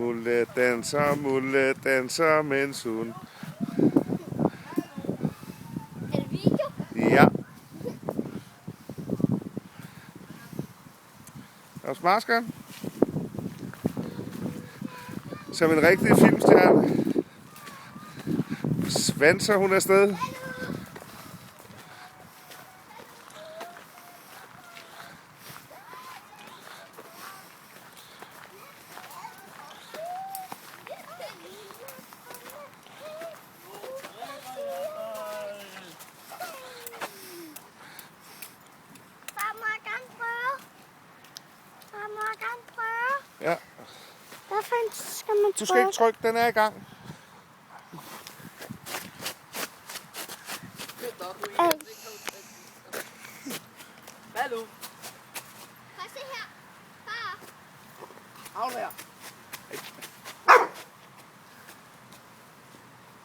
Mulle danser, mens hun... Er det video? Ja. Og smarskeren. Som en rigtig filmstjerne. Svanser hun afsted. Ja. Hvad fanden skal man Du skal ikke trykke, den er i gang. Hallo. Prøv at se her. Far. Aflevær.